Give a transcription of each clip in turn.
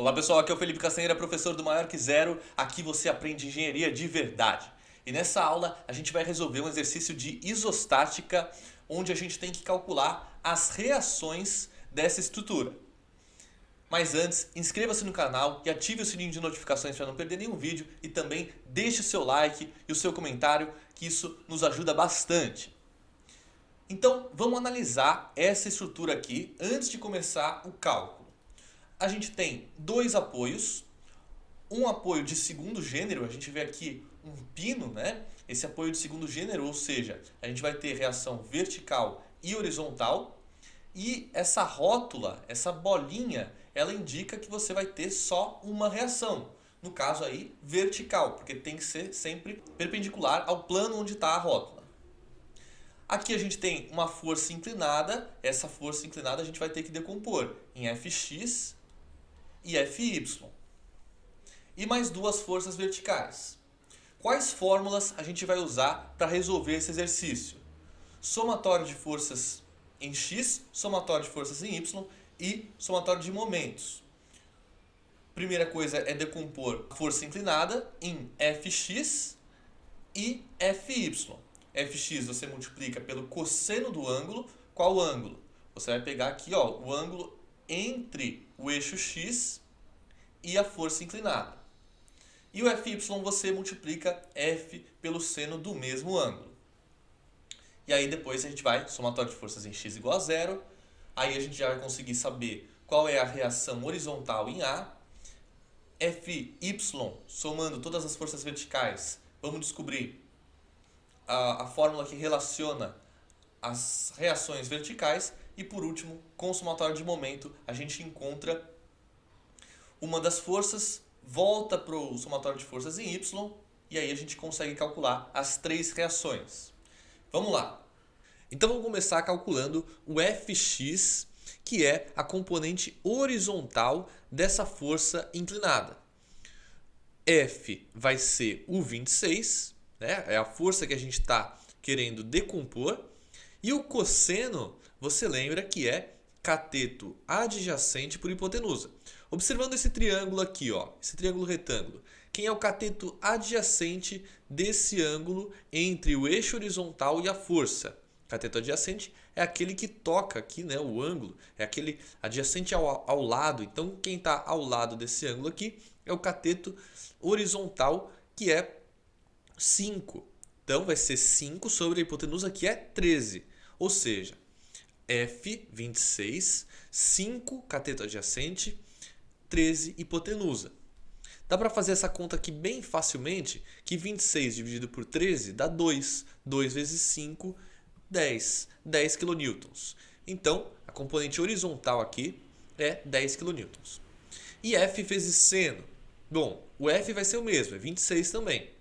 Olá pessoal, aqui é o Felipe Castanheira, professor do Maior que Zero. Aqui você aprende engenharia de verdade. E nessa aula a gente vai resolver um exercício de isostática, onde a gente tem que calcular as reações dessa estrutura. Mas antes, inscreva-se no canal e ative o sininho de notificações para não perder nenhum vídeo e também deixe o seu like e o seu comentário, que isso nos ajuda bastante. Então vamos analisar essa estrutura aqui antes de começar o cálculo. A gente tem dois apoios, um apoio de segundo gênero, a gente vê aqui um pino, né? Esse apoio de segundo gênero, ou seja, a gente vai ter reação vertical e horizontal. E essa rótula, essa bolinha, ela indica que você vai ter só uma reação. No caso aí, vertical, porque tem que ser sempre perpendicular ao plano onde está a rótula. Aqui a gente tem uma força inclinada, essa força inclinada a gente vai ter que decompor em Fx e Fy. E mais duas forças verticais. Quais fórmulas a gente vai usar para resolver esse exercício? Somatório de forças em x, somatório de forças em y e somatório de momentos. Primeira coisa é decompor a força inclinada em Fx e Fy. Fx você multiplica pelo cosseno do ângulo. Qual ângulo? Você vai pegar aqui o ângulo entre o eixo x e a força inclinada. E o Fy você multiplica F pelo seno do mesmo ângulo. E aí depois a gente vai, somatório de forças em x igual a zero. Aí a gente já vai conseguir saber qual é a reação horizontal em A. Fy, somando todas as forças verticais, vamos descobrir a fórmula que relaciona as reações verticais. E por último, com o somatório de momento, a gente encontra uma das forças, volta para o somatório de forças em y, e aí a gente consegue calcular as três reações. Vamos lá. Então vamos começar calculando o Fx, que é a componente horizontal dessa força inclinada. F vai ser o 26, né? É a força que a gente está querendo decompor. E o cosseno, você lembra que é cateto adjacente por hipotenusa. Observando esse triângulo aqui, esse triângulo retângulo, quem é o cateto adjacente desse ângulo entre o eixo horizontal e a força? Cateto adjacente é aquele que toca aqui, né, o ângulo, é aquele adjacente ao lado. Então, quem está ao lado desse ângulo aqui é o cateto horizontal, que é 5. Então, vai ser 5 sobre a hipotenusa, que é 13. Ou seja, F, 26, 5 cateto adjacente, 13 hipotenusa. Dá para fazer essa conta aqui bem facilmente, que 26 dividido por 13 dá 2. 2 vezes 5, 10. 10 kN. Então, a componente horizontal aqui é 10 kN. E F vezes seno. Bom, o F vai ser o mesmo, é 26 também.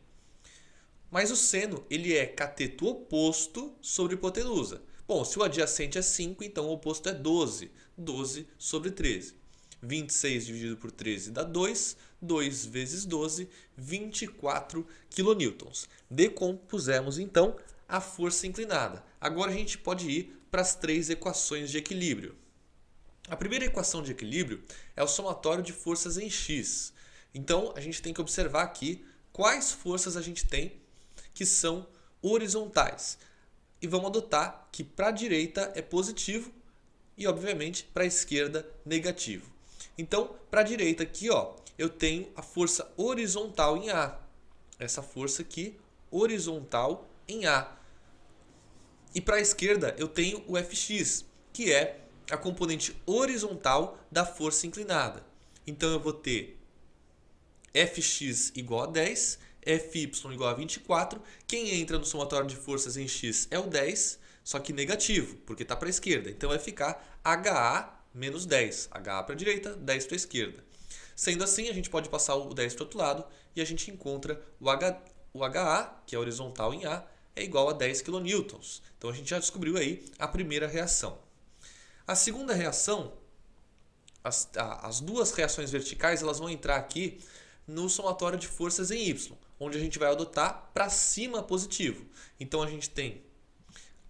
Mas o seno ele é cateto oposto sobre hipotenusa. Bom, se o adjacente é 5, então o oposto é 12. 12 sobre 13. 26 dividido por 13 dá 2. 2 vezes 12, 24 kN. Decompusemos então a força inclinada. Agora a gente pode ir para as três equações de equilíbrio. A primeira equação de equilíbrio é o somatório de forças em x. Então a gente tem que observar aqui quais forças a gente tem que são horizontais. E vamos adotar que para a direita é positivo e, obviamente, para a esquerda negativo. Então, para a direita aqui, eu tenho a força horizontal em A. Essa força aqui, horizontal em A. E para a esquerda eu tenho o Fx, que é a componente horizontal da força inclinada. Então eu vou ter Fx igual a 10, Fy igual a 24. Quem entra no somatório de forças em x é o 10, só que negativo, porque está para a esquerda. Então vai ficar HA menos 10. HA para a direita, 10 para a esquerda. Sendo assim, a gente pode passar o 10 para o outro lado e a gente encontra o HA, que é horizontal em A, é igual a 10 kN. Então a gente já descobriu aí a primeira reação. A segunda reação, as duas reações verticais, elas vão entrar aqui no somatório de forças em y, onde a gente vai adotar para cima positivo. Então a gente tem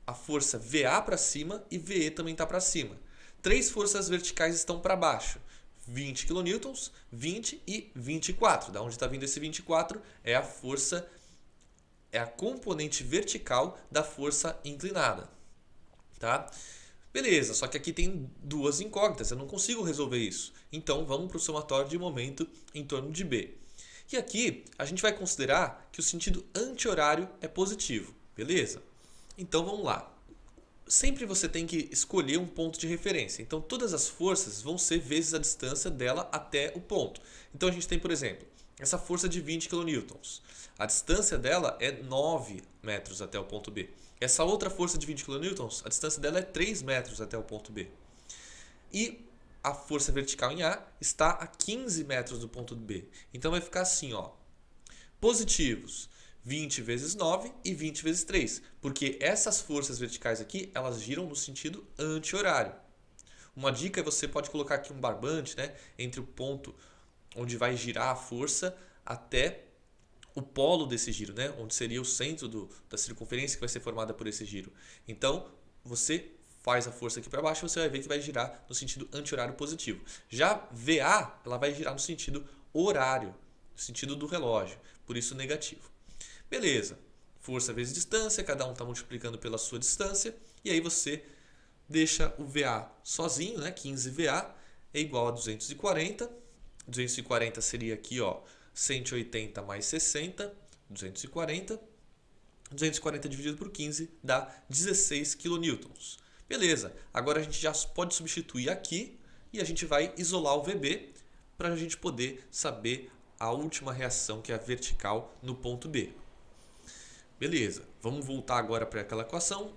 a força VA para cima e VE também está para cima. Três forças verticais estão para baixo. 20 kN, 20 e 24. Da onde está vindo esse 24 é a força, é a componente vertical da força inclinada. Tá? Beleza, só que aqui tem duas incógnitas, eu não consigo resolver isso. Então vamos para o somatório de momento em torno de B. E aqui a gente vai considerar que o sentido anti-horário é positivo, beleza? Então vamos lá. Sempre você tem que escolher um ponto de referência. Então todas as forças vão ser vezes a distância dela até o ponto. Então a gente tem, por exemplo, essa força de 20 kN. A distância dela é 9 metros até o ponto B. Essa outra força de 20 kN, a distância dela é 3 metros até o ponto B. E a força vertical em A está a 15 metros do ponto B. Então vai ficar assim, ó. Positivos, 20 vezes 9 e 20 vezes 3. Porque essas forças verticais aqui, elas giram no sentido anti-horário. Uma dica é você pode colocar aqui um barbante, né, entre o ponto onde vai girar a força até o polo desse giro, né, onde seria o centro da circunferência que vai ser formada por esse giro. Então, você faz a força aqui para baixo, você vai ver que vai girar no sentido anti-horário positivo. Já VA, ela vai girar no sentido horário, no sentido do relógio, por isso negativo. Beleza, força vezes distância, cada um está multiplicando pela sua distância, e aí você deixa o VA sozinho, né? 15 VA é igual a 240. 240 seria aqui, ó, 180 mais 60, 240. 240 dividido por 15 dá 16 kN. Beleza, agora a gente já pode substituir aqui e a gente vai isolar o VB para a gente poder saber a última reação, que é a vertical no ponto B. Beleza, vamos voltar agora para aquela equação.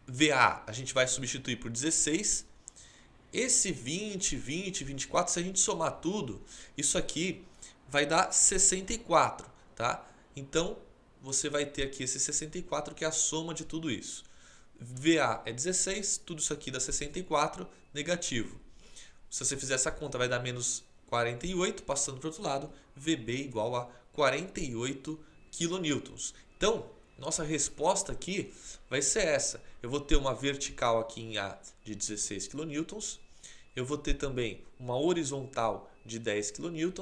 VA a gente vai substituir por 16. Esse 20, 20, 24, se a gente somar tudo, isso aqui vai dar 64, tá? Então, você vai ter aqui esse 64, que é a soma de tudo isso. VA é 16, tudo isso aqui dá 64, negativo. Se você fizer essa conta, vai dar menos 48, passando para o outro lado, VB igual a 48 kN. Então, nossa resposta aqui vai ser essa. Eu vou ter uma vertical aqui em A de 16 kN, eu vou ter também uma horizontal de 10 kN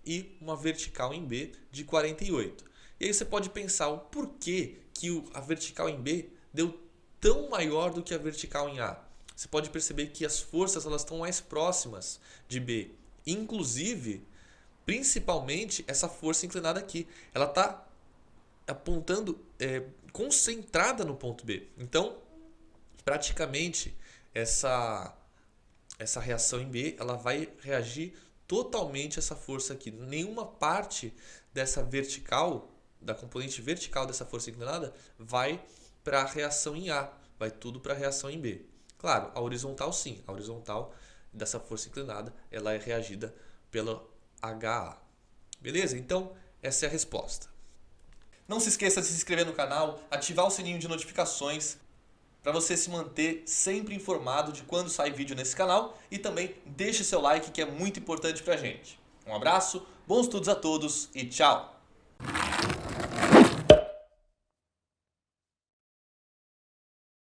e uma vertical em B de 48. E aí você pode pensar o porquê que a vertical em B deu tão maior do que a vertical em A. Você pode perceber que as forças elas estão mais próximas de B. Inclusive, principalmente essa força inclinada aqui. Ela está apontando, concentrada no ponto B. Então, praticamente, essa reação em B ela vai reagir totalmente a essa força aqui. Nenhuma parte dessa vertical, da componente vertical dessa força inclinada, vai para a reação em A. Vai tudo para a reação em B. Claro, a horizontal sim. A horizontal dessa força inclinada ela é reagida pela HA. Beleza? Então, essa é a resposta. Não se esqueça de se inscrever no canal, ativar o sininho de notificações para você se manter sempre informado de quando sai vídeo nesse canal e também deixe seu like, que é muito importante para a gente. Um abraço, bons estudos a todos e tchau!